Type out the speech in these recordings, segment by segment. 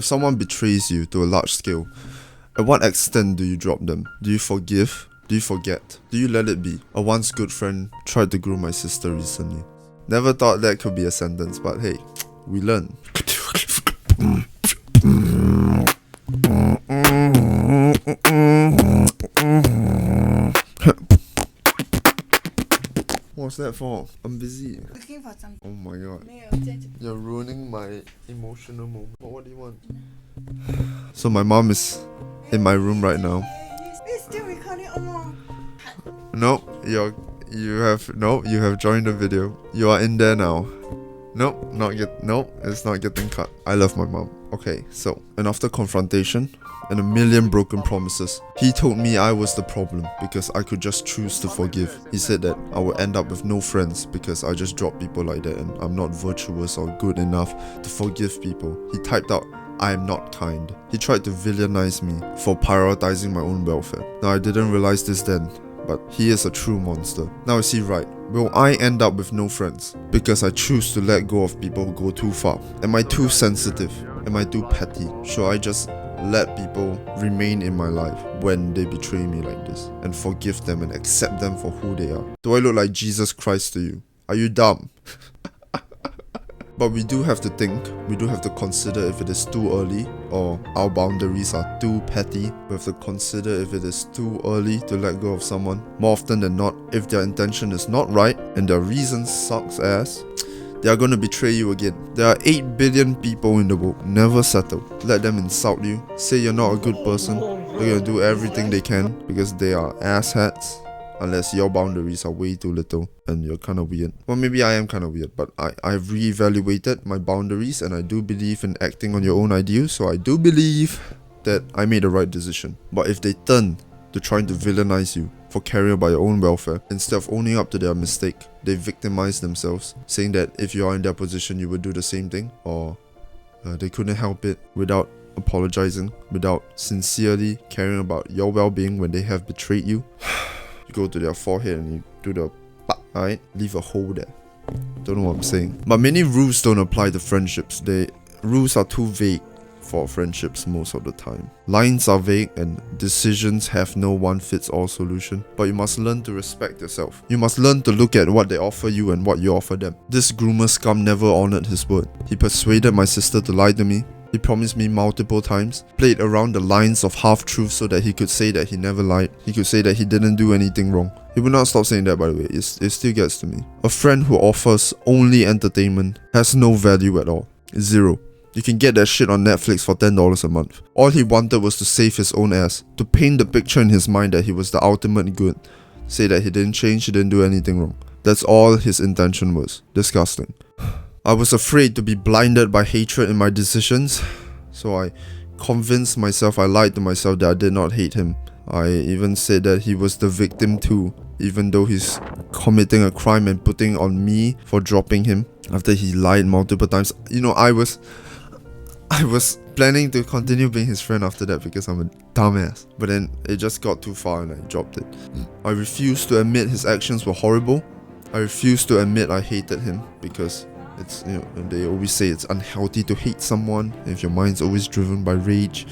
If someone betrays you to a large scale, at what extent do you drop them? Do you forgive? Do you forget? Do you let it be? A once good friend tried to groom my sister recently. Never thought that could be a sentence, but hey, we learn. What's that for? I'm busy. Looking for something. Oh my god. 没有在这 You're ruining my emotional moment. What do you want? So my mom is in my room right now. It's still recording. Oh no. No, you have joined the video. You are in there now. It's not getting cut. I love my mom. Okay, so, and after confrontation and a million broken promises, he told me I was the problem because I could just choose to forgive. He said that I would end up with no friends because I just drop people like that and I'm not virtuous or good enough to forgive people. He typed out, I am not kind. He tried to villainize me for prioritizing my own welfare. Now I didn't realize this then, but he is a true monster. Now is he right? Will I end up with no friends because I choose to let go of people who go too far? Am I too sensitive? Am I too petty? Should I just let people remain in my life when they betray me like this and forgive them and accept them for who they are? Do I look like Jesus Christ to you? Are you dumb? But we do have to think, we do have to consider if it is too early or our boundaries are too petty. We have to consider if it is too early to let go of someone. More often than not, if their intention is not right and their reason sucks ass, they are going to betray you again. There are 8 billion people in the world. Never settle. Let them insult you. Say you're not a good person. They're going to do everything they can because they are asshats. Unless your boundaries are way too little and you're kind of weird. Well, maybe I am kind of weird, but I've reevaluated my boundaries and I do believe in acting on your own ideals. So I do believe that I made the right decision. But if they turn to trying to villainize you for caring about your own welfare, instead of owning up to their mistake, they victimize themselves, saying that if you are in their position, you would do the same thing, or they couldn't help it without apologizing, without sincerely caring about your well-being when they have betrayed you. You go to their forehead and you do the alright? Leave a hole there. Don't know what I'm saying. But many rules don't apply to friendships. Rules are too vague for friendships most of the time. Lines are vague and decisions have no one-fits-all solution. But you must learn to respect yourself. You must learn to look at what they offer you and what you offer them. This groomer scum never honored his word. He persuaded my sister to lie to me. He promised me multiple times, played around the lines of half-truths so that he could say that he never lied. He could say that he didn't do anything wrong. He would not stop saying that, by the way. It still gets to me. A friend who offers only entertainment has no value at all. Zero. You can get that shit on Netflix for $10 a month. All he wanted was to save his own ass, to paint the picture in his mind that he was the ultimate good, say that he didn't change, he didn't do anything wrong. That's all his intention was. Disgusting. I was afraid to be blinded by hatred in my decisions, so I convinced myself, I lied to myself that I did not hate him. I even said that he was the victim too, even though he's committing a crime and putting on me for dropping him after he lied multiple times. You know, I was planning to continue being his friend after that because I'm a dumbass. But then it just got too far and I dropped it. I refused to admit his actions were horrible. I refused to admit I hated him because it's, you know, they always say it's unhealthy to hate someone. If your mind's always driven by rage,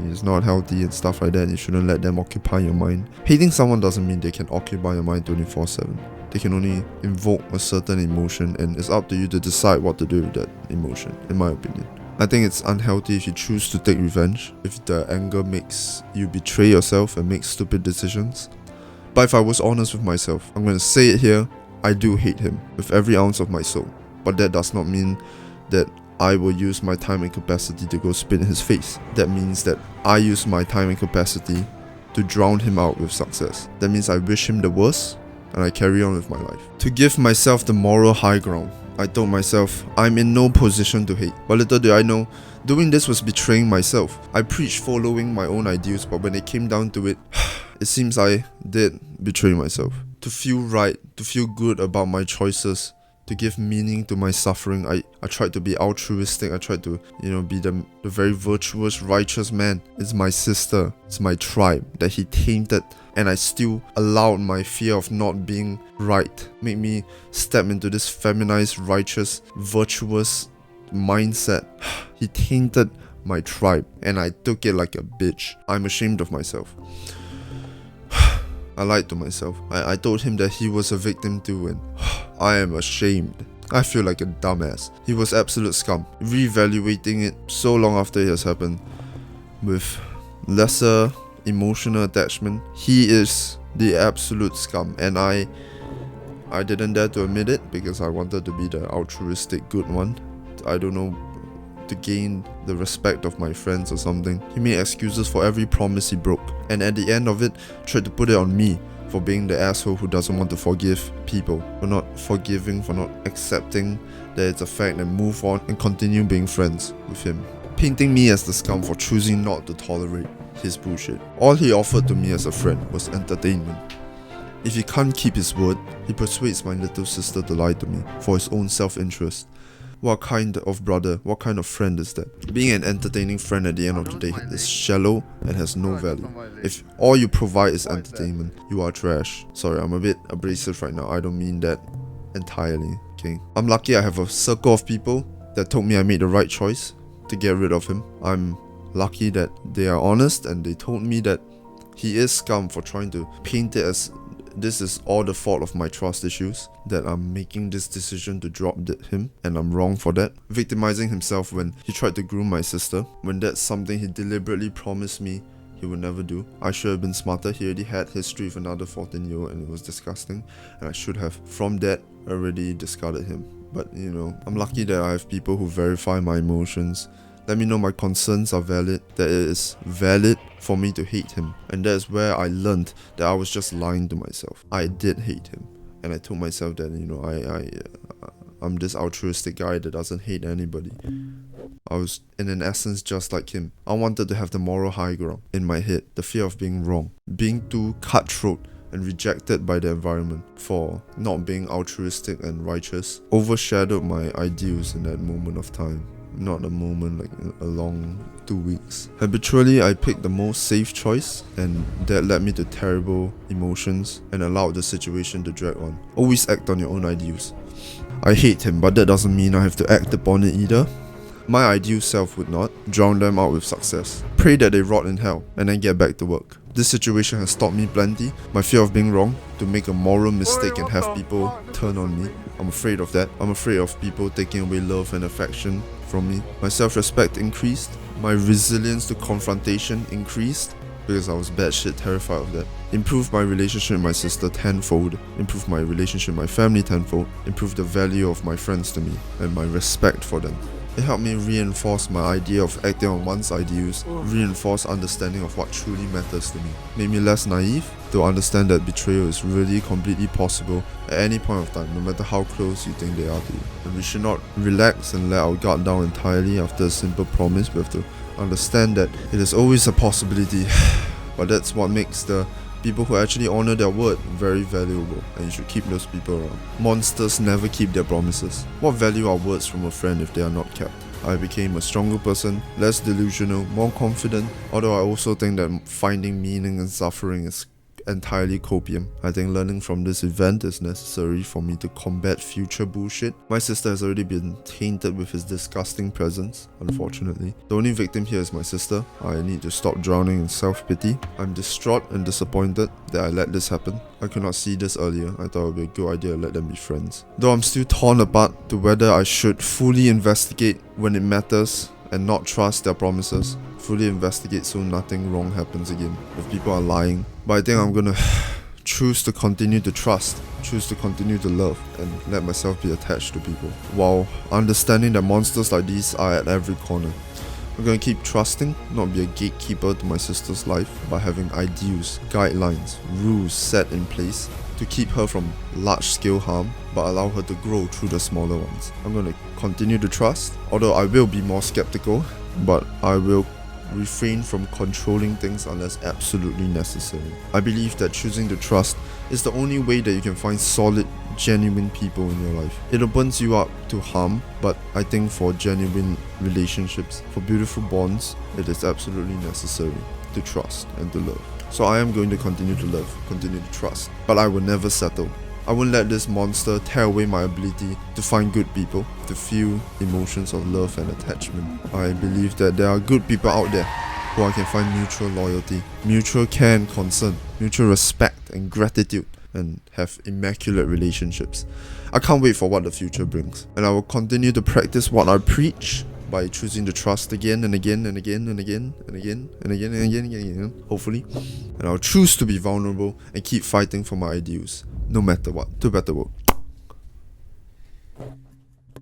it's not healthy and stuff like that. You shouldn't let them occupy your mind. Hating someone doesn't mean they can occupy your mind 24/7. They can only invoke a certain emotion and it's up to you to decide what to do with that emotion, in my opinion. I think it's unhealthy if you choose to take revenge, if the anger makes you betray yourself and make stupid decisions. But if I was honest with myself, I'm gonna say it here, I do hate him with every ounce of my soul. But that does not mean that I will use my time and capacity to go spit in his face. That means that I use my time and capacity to drown him out with success. That means I wish him the worst and I carry on with my life. To give myself the moral high ground, I told myself, I'm in no position to hate. But little did I know, doing this was betraying myself. I preached following my own ideals, but when it came down to it, it seems I did betray myself. To feel right, to feel good about my choices, to give meaning to my suffering, I tried to be altruistic. I tried to, be the very virtuous, righteous man. It's my sister, it's my tribe that he tainted, and I still allowed my fear of not being right make me step into this feminized, righteous, virtuous mindset. He tainted my tribe, and I took it like a bitch. I'm ashamed of myself. I lied to myself. I told him that he was a victim too, and I am ashamed. I feel like a dumbass. He was absolute scum. Reevaluating it so long after it has happened, with lesser emotional attachment, he is the absolute scum, and I didn't dare to admit it because I wanted to be the altruistic good one. I don't know, to gain the respect of my friends or something. He made excuses for every promise he broke, and at the end of it, tried to put it on me for being the asshole who doesn't want to forgive people, for not forgiving, for not accepting that it's a fact and move on and continue being friends with him. Painting me as the scum for choosing not to tolerate his bullshit. All he offered to me as a friend was entertainment. If he can't keep his word, he persuades my little sister to lie to me for his own self-interest. What kind of brother, what kind of friend is that? Being an entertaining friend at the end of the day is shallow and has no value. If all you provide is entertainment, you are trash. Sorry, I'm a bit abrasive right now. I don't mean that entirely, okay? I'm lucky I have a circle of people that told me I made the right choice to get rid of him. I'm lucky that they are honest and they told me that he is scum for trying to paint it as this is all the fault of my trust issues, that I'm making this decision to drop him, and I'm wrong for that. Victimizing himself when he tried to groom my sister, when that's something he deliberately promised me he would never do. I should have been smarter. He already had history with another 14-year-old and it was disgusting, and I should have, from that, already discarded him. But you know, I'm lucky that I have people who verify my emotions, let me know my concerns are valid, that it is valid for me to hate him. And that's where I learned that I was just lying to myself. I did hate him, and I told myself that, you know, I'm this altruistic guy that doesn't hate anybody. I was in an essence just like him. I wanted to have the moral high ground in my head, the fear of being wrong, being too cutthroat and rejected by the environment for not being altruistic and righteous overshadowed my ideals in that moment of time. Not a moment, like a long 2 weeks. Habitually, I picked the most safe choice, and that led me to terrible emotions and allowed the situation to drag on. Always act on your own ideals. I hate him, but that doesn't mean I have to act upon it either. My ideal self would not drown them out with success. Pray that they rot in hell, and then get back to work. This situation has taught me plenty. My fear of being wrong, to make a moral mistake and have people turn on me. I'm afraid of that. I'm afraid of people taking away love and affection from me. My self-respect increased. My resilience to confrontation increased because I was batshit terrified of that. Improved my relationship with my sister tenfold. Improved my relationship with my family tenfold. Improved the value of my friends to me and my respect for them. It helped me reinforce my idea of acting on one's ideals, reinforce understanding of what truly matters to me. Made me less naive to understand that betrayal is really completely possible at any point of time, no matter how close you think they are to you. And we should not relax and let our guard down entirely after a simple promise. We have to understand that it is always a possibility, but that's what makes the people who actually honor their word very valuable, and you should keep those people around. Monsters never keep their promises. What value are words from a friend if they are not kept? I became a stronger person, less delusional, more confident, although I also think that finding meaning in suffering is entirely copium. I think learning from this event is necessary for me to combat future bullshit. My sister has already been tainted with his disgusting presence, unfortunately. The only victim here is my sister. I need to stop drowning in self-pity. I'm distraught and disappointed that I let this happen. I could not see this earlier. I thought it would be a good idea to let them be friends. Though I'm still torn apart to whether I should fully investigate when it matters and not trust their promises. Fully investigate so nothing wrong happens again if people are lying. But I think I'm gonna choose to continue to trust, choose to continue to love, and let myself be attached to people, while understanding that monsters like these are at every corner. I'm gonna keep trusting, not be a gatekeeper to my sister's life, by having ideals, guidelines, rules set in place to keep her from large-scale harm, but allow her to grow through the smaller ones. I'm gonna continue to trust, although I will be more skeptical, but I will refrain from controlling things unless absolutely necessary. I believe that choosing to trust is the only way that you can find solid, genuine people in your life. It opens you up to harm, but I think for genuine relationships, for beautiful bonds, it is absolutely necessary to trust and to love. So I am going to continue to love, continue to trust, but I will never settle. I won't let this monster tear away my ability to find good people, to feel emotions of love and attachment. I believe that there are good people out there who I can find mutual loyalty, mutual care and concern, mutual respect and gratitude, and have immaculate relationships. I can't wait for what the future brings, and I will continue to practice what I preach by choosing to trust again and again and again and again and again and again and again and again, hopefully. And I'll choose to be vulnerable and keep fighting for my ideals, no matter what. To better world.